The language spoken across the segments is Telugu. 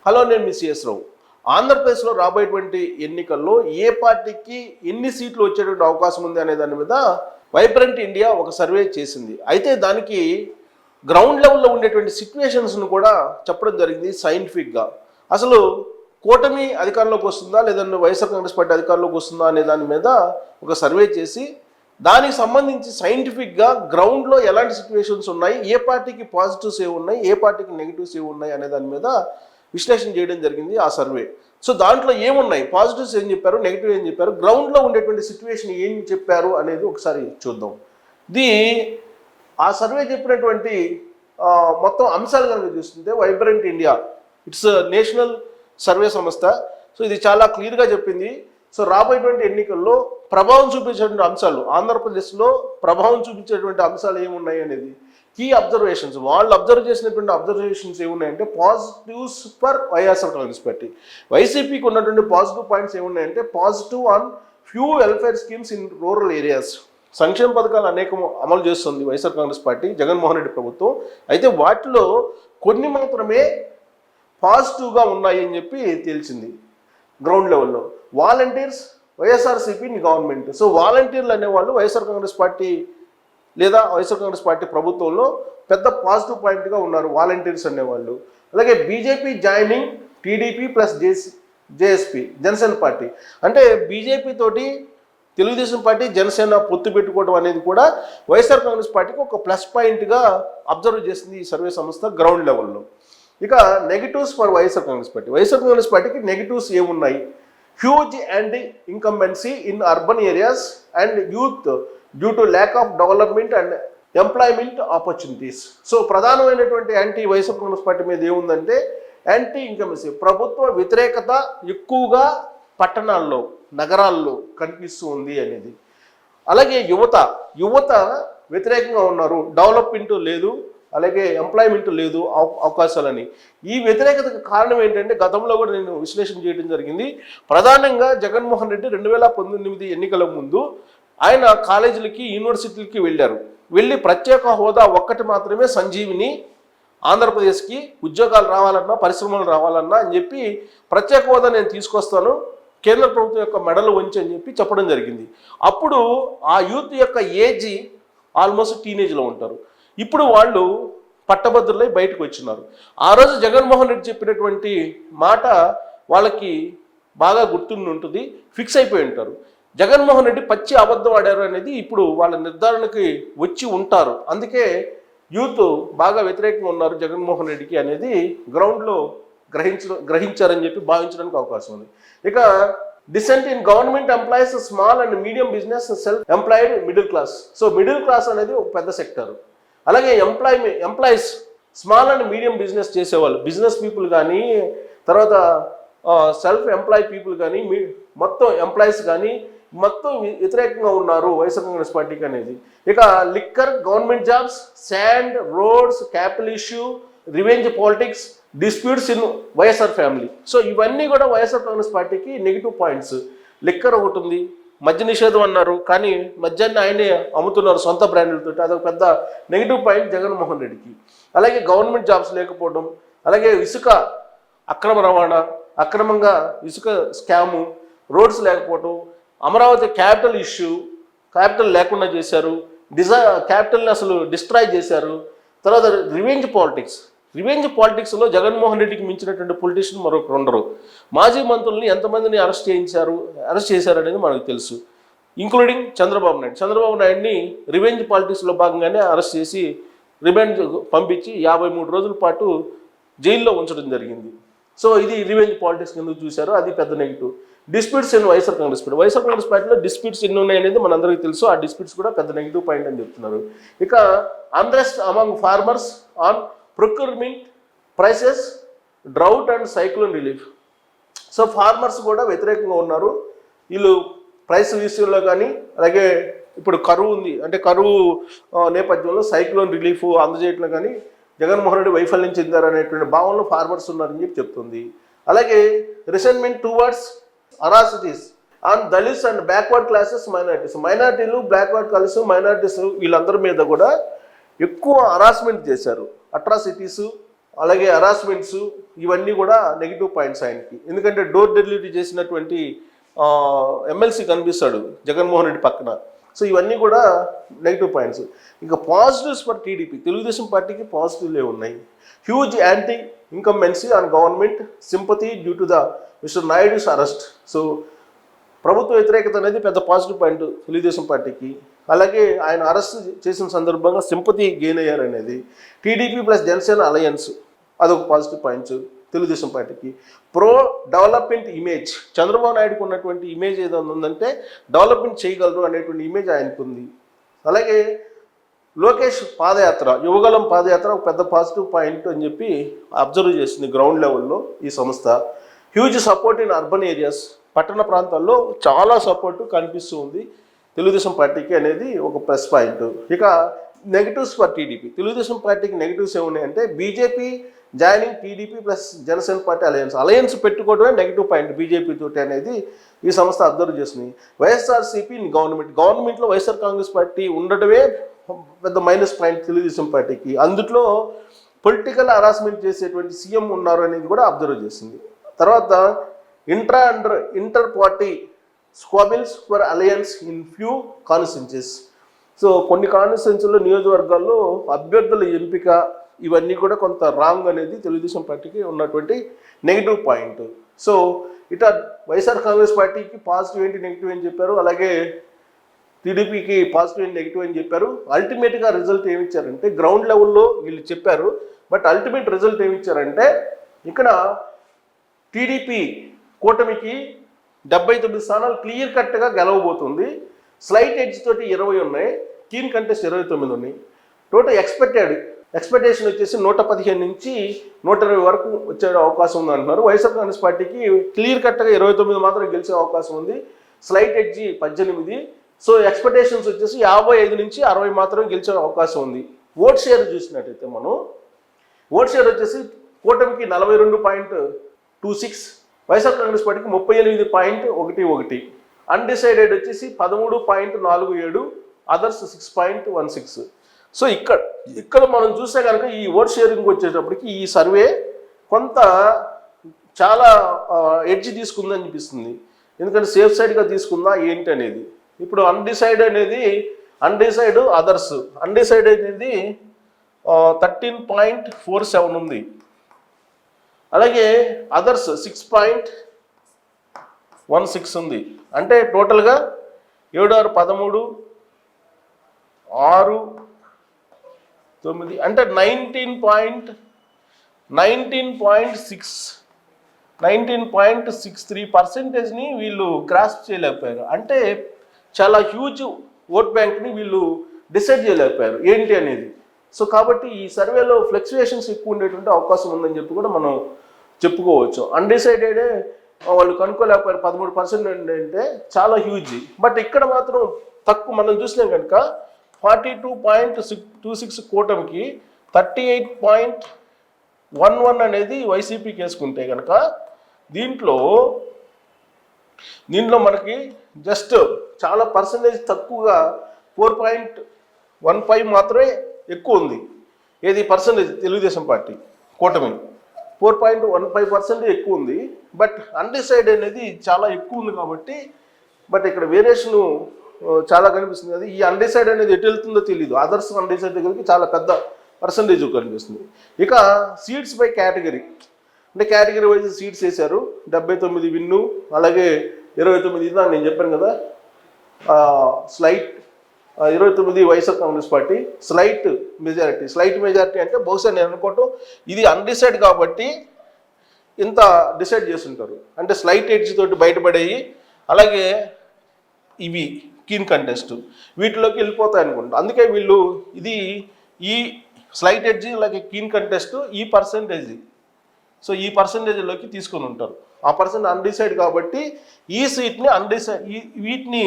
హలో, నేను మీ సిఎస్ రావు. ఆంధ్రప్రదేశ్లో రాబోయేటువంటి ఎన్నికల్లో ఏ పార్టీకి ఎన్ని సీట్లు వచ్చేటువంటి అవకాశం ఉంది అనే దాని మీద వైబ్రెంట్ ఇండియా ఒక సర్వే చేసింది. అయితే దానికి గ్రౌండ్ లెవెల్లో ఉండేటువంటి సిచ్యువేషన్స్ను కూడా చెప్పడం జరిగింది సైంటిఫిక్గా. అసలు కూటమి అధికారంలోకి వస్తుందా లేదంటే వైఎస్ఆర్ కాంగ్రెస్ పార్టీ అధికారంలోకి వస్తుందా అనే దాని మీద ఒక సర్వే చేసి దానికి సంబంధించి సైంటిఫిక్గా గ్రౌండ్లో ఎలాంటి సిచ్యువేషన్స్ ఉన్నాయి, ఏ పార్టీకి పాజిటివ్స్ ఏమి ఉన్నాయి, ఏ పార్టీకి నెగిటివ్స్ ఏమి ఉన్నాయి అనే దాని మీద విశ్లేషణ చేయడం జరిగింది ఆ సర్వే. సో దాంట్లో ఏమున్నాయి, పాజిటివ్స్ ఏం చెప్పారు, నెగిటివ్ ఏం చెప్పారు, గ్రౌండ్లో ఉండేటువంటి సిచ్యువేషన్ ఏం చెప్పారు అనేది ఒకసారి చూద్దాం. ఆ సర్వే చెప్పినటువంటి మొత్తం అంశాలు కనుక చూస్తుంటే vibrant India, it's national survey సంస్థ. సో ఇది చాలా క్లియర్గా చెప్పింది. సో రాబోయేటువంటి ఎన్నికల్లో ప్రభావం చూపించేటువంటి అంశాలు, ఆంధ్రప్రదేశ్లో ప్రభావం చూపించేటువంటి అంశాలు ఏమున్నాయి అనేది కీ అబ్జర్వేషన్స్, వాళ్ళు అబ్జర్వ్ చేసినటువంటి అబ్జర్వేషన్స్ ఏమున్నాయంటే positives for YSR Congress party. వైసీపీకి ఉన్నటువంటి పాజిటివ్ పాయింట్స్ ఏమున్నాయంటే positive on few welfare schemes in rural areas. సంక్షేమ పథకాలు అనేకం అమలు చేస్తుంది వైఎస్ఆర్ కాంగ్రెస్ పార్టీ, జగన్మోహన్ రెడ్డి ప్రభుత్వం. అయితే వాటిలో కొన్ని మాత్రమే పాజిటివ్గా ఉన్నాయి అని చెప్పి తెలిసింది గ్రౌండ్ లెవెల్లో. Volunteers, YSRCP government. సో వాలంటీర్లు అనేవాళ్ళు వైఎస్ఆర్ కాంగ్రెస్ పార్టీ లేదా వైఎస్ఆర్ కాంగ్రెస్ పార్టీ ప్రభుత్వంలో పెద్ద పాజిటివ్ పాయింట్గా ఉన్నారు వాలంటీర్స్ అనేవాళ్ళు. అలాగే BJP joining TDP plus JSP, Janasena party. అంటే బీజేపీ తోటి తెలుగుదేశం పార్టీ జనసేన పొత్తు పెట్టుకోవడం అనేది కూడా వైఎస్ఆర్ కాంగ్రెస్ పార్టీకి ఒక ప్లస్ పాయింట్గా అబ్జర్వ్ చేసింది ఈ సర్వే సంస్థ గ్రౌండ్ లెవెల్లో. ఇక negatives for YSR Congress party. YSR Congress పార్టీకి నెగిటివ్స్ ఏమున్నాయి? Huge and incumbency in urban areas and youth due to lack of development and employment opportunities. So ప్రధానమైనటువంటి యాంటీ వైఎస్ఆర్ కాంగ్రెస్ పార్టీ మీద ఏముందంటే యాంటీ ఇన్కంబెన్సీ, ప్రభుత్వ వ్యతిరేకత ఎక్కువగా పట్టణాల్లో, నగరాల్లో కనిపిస్తూ ఉంది అనేది. అలాగే యువత వ్యతిరేకంగా ఉన్నారు, డెవలప్మెంట్ లేదు, అలాగే ఎంప్లాయ్మెంట్ లేదు, అవకాశాలని. ఈ వ్యతిరేకతకు కారణం ఏంటంటే గతంలో కూడా నేను విశ్లేషణ చేయడం జరిగింది. ప్రధానంగా జగన్మోహన్ రెడ్డి 2019 ఎన్నికల ముందు ఆయన కాలేజీలకి, యూనివర్సిటీలకి వెళ్ళి ప్రత్యేక హోదా ఒక్కటి మాత్రమే సంజీవిని, ఆంధ్రప్రదేశ్కి ఉద్యోగాలు రావాలన్నా, పరిశ్రమలు రావాలన్నా అని చెప్పి ప్రత్యేక హోదా నేను తీసుకొస్తాను, కేంద్ర ప్రభుత్వం యొక్క మెడలు వంచి అని చెప్పి చెప్పడం జరిగింది. అప్పుడు ఆ యూత్ యొక్క ఏజ్ ఆల్మోస్ట్ టీనేజ్లో ఉంటారు. ఇప్పుడు వాళ్ళు పట్టభద్రులై బయటకు వచ్చినారు. ఆ రోజు జగన్మోహన్ రెడ్డి చెప్పినటువంటి మాట వాళ్ళకి బాగా గుర్తుండి ఉంటుంది, ఫిక్స్ అయిపోయి ఉంటారు. జగన్మోహన్ రెడ్డి పచ్చి అబద్ధం ఆడారు అనేది ఇప్పుడు వాళ్ళ నిర్ధారణకి వచ్చి ఉంటారు. అందుకే యూత్ బాగా వ్యతిరేకంగా ఉన్నారు జగన్మోహన్ రెడ్డికి అనేది గ్రౌండ్లో గ్రహించారని చెప్పి భావించడానికి అవకాశం ఉంది. ఇక decent in government employees, small and medium business, self employed, middle class. So middle class అనేది ఒక పెద్ద సెక్టర్. అలాగే employees, small and medium business చేసేవాళ్ళు, బిజినెస్ పీపుల్ కానీ, తర్వాత సెల్ఫ్ ఎంప్లాయ్ పీపుల్ కానీ, మొత్తం ఎంప్లాయీస్ కానీ మొత్తం వ్యతిరేకంగా ఉన్నారు వైఎస్ఆర్ కాంగ్రెస్ పార్టీకి అనేది. ఇక liquor, government jobs, sand, roads, capital issue, revenge politics, disputes in YSR family. So ఇవన్నీ కూడా వైఎస్ఆర్ కాంగ్రెస్ పార్టీకి నెగిటివ్ పాయింట్స్. లిక్కర్ ఒకటి ఉంది, మద్య నిషేధం అన్నారు, కానీ మద్యాన్ని ఆయనే అమ్ముతున్నారు సొంత బ్రాండ్లతో, అదొక పెద్ద నెగిటివ్ పాయింట్ జగన్మోహన్ రెడ్డికి. అలాగే గవర్నమెంట్ జాబ్స్ లేకపోవడం, అలాగే ఇసుక అక్రమ రవాణా, అక్రమంగా ఇసుక స్కాము, రోడ్స్ లేకపోవడం, అమరావతి క్యాపిటల్ ఇష్యూ, క్యాపిటల్ లేకుండా చేశారు, క్యాపిటల్ని అసలు డిస్ట్రాయ్ చేశారు. తర్వాత రివెంజ్ పాలిటిక్స్లో జగన్మోహన్ రెడ్డికి మించినటువంటి పొలిటీషియన్ మరొకరు ఉండరు. మాజీ మంత్రుల్ని ఎంతమందిని అరెస్ట్ చేశారు అనేది మనకు తెలుసు, ఇంక్లూడింగ్ చంద్రబాబు నాయుడిని రివెంజ్ పాలిటిక్స్లో భాగంగానే అరెస్ట్ చేసి రిమాండ్ పంపించి 53 రోజుల పాటు జైల్లో ఉంచడం జరిగింది. సో ఇది రివెంజ్ పాలిటిక్స్ కింద చూశారు, అది పెద్ద negative. Disputes in YSR Congress పార్టీలో డిస్ప్యూట్స్ ఎన్ని ఉన్నాయి అనేది మనందరికీ తెలుసు. ఆ డిస్ప్యూట్స్ కూడా పెద్ద నెగిటివ్ పాయింట్ అని చెప్తున్నారు. ఇక unrest among farmers on procurement prices, drought and cyclone relief. So farmers కూడా వ్యతిరేకంగా ఉన్నారు. వీళ్ళు ప్రైస్ విషయంలో కానీ, అలాగే ఇప్పుడు కరువు ఉంది అంటే కరువు నేపథ్యంలో సైక్లోన్ రిలీఫ్ అందజేయట్లో కానీ జగన్మోహన్ రెడ్డి వైఫల్యం చెందారనేటువంటి భావనలో ఫార్మర్స్ ఉన్నారని చెప్పి చెప్తుంది. అలాగే resentment towards atrocities on Dalits and backward classes, మైనారిటీలు, బ్యాక్వర్డ్ క్లాసెస్, మైనారిటీస్ వీళ్ళందరి మీద కూడా ఎక్కువ హరాస్మెంట్ చేశారు, అట్రాసిటీస్, అలాగే హరాస్మెంట్స్, ఇవన్నీ కూడా నెగిటివ్ పాయింట్స్ ఆయనకి. ఎందుకంటే డోర్ డెలివరీ చేసినటువంటి ఎమ్మెల్సీ కనిపిస్తాడు జగన్మోహన్ రెడ్డి పక్కన. సో ఇవన్నీ కూడా నెగిటివ్ పాయింట్స్. ఇంకా పాజిటివ్స్ ఫర్ టీడీపీ, తెలుగుదేశం పార్టీకి పాజిటివ్లే ఉన్నాయి. Huge anti incumbency on government, sympathy due to the mister Naidu's arrest. So ప్రభుత్వ వ్యతిరేకత అనేది పెద్ద పాజిటివ్ పాయింట్ తెలుగుదేశం పార్టీకి. అలాగే ఆయన అరెస్ట్ చేసిన సందర్భంగా సింపతి గెయిన్ అయ్యారనేది. టీడీపీ ప్లస్ జనసేన అలయన్స్, అదొక పాజిటివ్ పాయింట్స్ తెలుగుదేశం పార్టీకి. ప్రో డెవలప్మెంట్ ఇమేజ్, చంద్రబాబు నాయుడుకు ఉన్నటువంటి ఇమేజ్ ఏదైనా ఉందంటే డెవలప్మెంట్ చేయగలరు అనేటువంటి ఇమేజ్ ఆయనకు ఉంది. అలాగే లోకేష్ పాదయాత్ర, యువగలం పాదయాత్ర ఒక పెద్ద పాజిటివ్ పాయింట్ అని చెప్పి అబ్జర్వ్ చేసింది గ్రౌండ్ లెవెల్లో ఈ సంస్థ. Huge support in urban areas, పట్టణ ప్రాంతాల్లో చాలా సపోర్టు కనిపిస్తూ ఉంది తెలుగుదేశం పార్టీకి అనేది ఒక ప్లస్ పాయింట్. ఇక నెగిటివ్స్ ఫర్ టీడీపీ, తెలుగుదేశం పార్టీకి నెగిటివ్స్ ఏమున్నాయంటే BJP joining TDP plus Janasena party alliance పెట్టుకోవడమే నెగిటివ్ పాయింట్ బీజేపీ తోటి అనేది ఈ సంస్థ అబ్జర్వ్ చేసింది. వైఎస్ఆర్సీపీ గవర్నమెంట్లో వైఎస్ఆర్ కాంగ్రెస్ పార్టీ ఉండడమే పెద్ద మైనస్ పాయింట్ తెలుగుదేశం పార్టీకి. అందుట్లో పొలిటికల్ హరాస్మెంట్ చేసేటువంటి సీఎం ఉన్నారు అనేది కూడా అబ్జర్వ్ చేసింది. తర్వాత inter party squabbles for alliance in few constituencies. So కొన్ని కాన్స్టిట్యున్సీల్లో, నియోజకవర్గాల్లో అభ్యర్థుల ఎంపిక, ఇవన్నీ కూడా కొంత రాంగ్ అనేది తెలుగుదేశం పార్టీకి ఉన్నటువంటి నెగిటివ్ పాయింట్. సో ఇట వైఎస్ఆర్ కాంగ్రెస్ పార్టీకి పాజిటివ్ ఏంటి, నెగిటివ్ అని చెప్పారు. అలాగే టీడీపీకి పాజిటివ్ ఏంటి, నెగిటివ్ అని చెప్పారు. అల్టిమేట్గా రిజల్ట్ ఏమి ఇచ్చారంటే గ్రౌండ్ లెవెల్లో వీళ్ళు చెప్పారు, బట్ అల్టిమేట్ రిజల్ట్ ఏమి ఇచ్చారంటే ఇక్కడ టీడీపీ కూటమికి 79 స్థానాలు క్లియర్ కట్గా గెలవబోతుంది. స్లైట్ ఎడ్జ్ తోటి 20 ఉన్నాయి, కీన్ కంటెస్ట్ 29 ఉన్నాయి. టోటల్ ఎక్స్పెక్టేషన్ వచ్చేసి 115 నుంచి 120 వరకు వచ్చే అవకాశం ఉంది అంటున్నారు. వైఎస్ఆర్ కాంగ్రెస్ పార్టీకి క్లియర్ కట్గా 29 మాత్రం గెలిచే అవకాశం ఉంది, స్లైట్ ఎడ్జి 18. సో ఎక్స్పెక్టేషన్స్ వచ్చేసి 55 నుంచి 60 మాత్రం గెలిచే అవకాశం ఉంది. ఓట్ షేర్ చూసినట్టయితే మనం ఓట్ షేర్ వచ్చేసి కూటమికి 42.26, వైఎస్ఆర్ కాంగ్రెస్ పార్టీకి 38.11, అన్డిసైడెడ్ వచ్చేసి 13.47, అదర్స్ 6.16. సో ఇక్కడ మనం చూస్తే కనుక ఈ ఓట్ షేరింగ్ వచ్చేటప్పటికి ఈ సర్వే కొంత చాలా ఎడ్జ్ తీసుకుందని అనిపిస్తుంది. ఎందుకంటే సేఫ్ సైడ్గా తీసుకుందా ఏంటి అనేది. ఇప్పుడు అన్డిసైడ్ అదర్స్, అన్డిసైడ్ అనేది 13.47 ఉంది. అలాగే అదర్స్ 6.16 ఉంది. అంటే టోటల్గా 7, 6, 13, 6, 9 అంటే 19.63%ని వీళ్ళు గ్రాస్ప్ చేయలేకపోయారు. అంటే చాలా హ్యూజ్ ఓట్ బ్యాంక్ని వీళ్ళు డిసైడ్ చేయలేకపోయారు ఏంటి అనేది. సో కాబట్టి ఈ సర్వేలో ఫ్లక్చుయేషన్స్ ఎక్కువ ఉండేటువంటి అవకాశం ఉందని చెప్పి కూడా మనం చెప్పుకోవచ్చు. అన్డిసైడెడే వాళ్ళు కనుక్కోలేకపోయారు 13% అంటే చాలా హ్యూజ్. బట్ ఇక్కడ మాత్రం తక్కువ. మనం చూసినాం కనుక 42.26 కూటమికి 38.11 అనేది వైసీపీకి వేసుకుంటే కనుక దీంట్లో మనకి జస్ట్ చాలా పర్సంటేజ్ తక్కువగా 4.15 మాత్రమే ఎక్కువ ఉంది. ఏది పర్సంటేజ్ తెలుగుదేశం పార్టీ కూటమి 4.15% ఎక్కువ ఉంది. బట్ అన్డిసైడ్ అనేది చాలా ఎక్కువ ఉంది కాబట్టి బట్ ఇక్కడ వేరియేషను చాలా కనిపిస్తుంది. అది ఈ అన్డిసైడ్ అనేది ఎటు వెళ్తుందో తెలియదు. అదర్స్ అన్డిసైడ్ దగ్గరికి చాలా పెద్ద పర్సంటేజ్ కనిపిస్తుంది. ఇక సీట్స్ బై కేటగిరీ, అంటే కేటగిరీ వైజ్ సీట్స్ వేశారు. 79 విన్ను, అలాగే 29 ఇందాక నేను చెప్పాను కదా slight 29 YSR Congress party, slight majority అంటే బహుశా నేను అనుకోవటం ఇది అన్డిసైడ్ కాబట్టి ఇంత డిసైడ్ చేస్తుంటారు. అంటే స్లైట్ ఎడ్జ్ తోటి బయటపడేవి, అలాగే ఇవి కీన్ కంటెస్ట్ వీటిలోకి వెళ్ళిపోతాయి అనుకుంటా. అందుకే వీళ్ళు ఈ స్లైట్ ఎడ్జ్ అలాగే కీన్ కంటెస్ట్ ఈ పర్సంటేజ్, సో ఈ పర్సంటేజ్లోకి తీసుకొని ఉంటారు. ఆ పర్సెంట్ అన్డిసైడ్ కాబట్టి ఈ సీట్ని వీటిని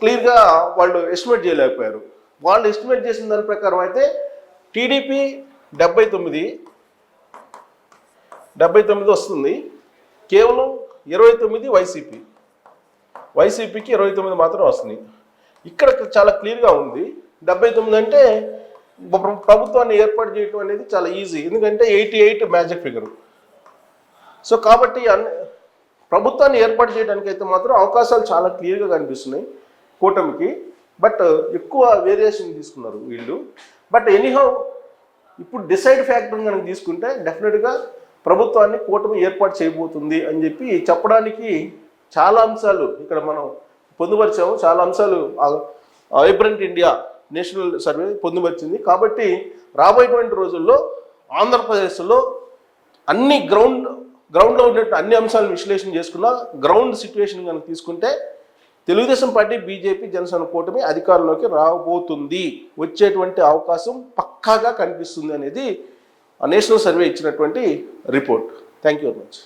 క్లియర్గా వాళ్ళు ఎస్టిమేట్ చేయలేకపోయారు. వాళ్ళు ఎస్టిమేట్ చేసిన దాని ప్రకారం అయితే టీడీపీ 79 వస్తుంది, కేవలం 29 వైసీపీకి 29 మాత్రం వస్తుంది. ఇక్కడ చాలా క్లియర్గా ఉంది. 79 అంటే ప్రభుత్వాన్ని ఏర్పాటు చేయడం అనేది చాలా ఈజీ, ఎందుకంటే 88 మ్యాజిక్ ఫిగర్. సో కాబట్టి ప్రభుత్వాన్ని ఏర్పాటు చేయడానికి అయితే మాత్రం అవకాశాలు చాలా క్లియర్గా కనిపిస్తున్నాయి కూటమికి. బట్ ఎక్కువ వేరియేషన్ తీసుకున్నారు వీళ్ళు. బట్ ఎనీహౌ ఇప్పుడు డిసైడ్ ఫ్యాక్టర్ కనుక తీసుకుంటే డెఫినెట్గా ప్రభుత్వాన్ని కూటమి ఏర్పాటు చేయబోతుంది అని చెప్పి చెప్పడానికి చాలా అంశాలు ఇక్కడ మనం పొందుపరిచాము. చాలా అంశాలు వైబ్రెంట్ ఇండియా నేషనల్ సర్వే పొందుపరిచింది. కాబట్టి రాబోయేటువంటి రోజుల్లో ఆంధ్రప్రదేశ్లో అన్ని గ్రౌండ్లో ఉన్నట్టు అన్ని అంశాలను విశ్లేషణ చేసుకున్న గ్రౌండ్ సిచ్యువేషన్ కనుక తీసుకుంటే తెలుగుదేశం పార్టీ, బీజేపీ, జనసేన కూటమి అధికారంలోకి రాబోతుంది, వచ్చేటువంటి అవకాశం పక్కాగా కనిపిస్తుంది అనేది నేషనల్ సర్వే ఇచ్చినటువంటి report. Thank you very much.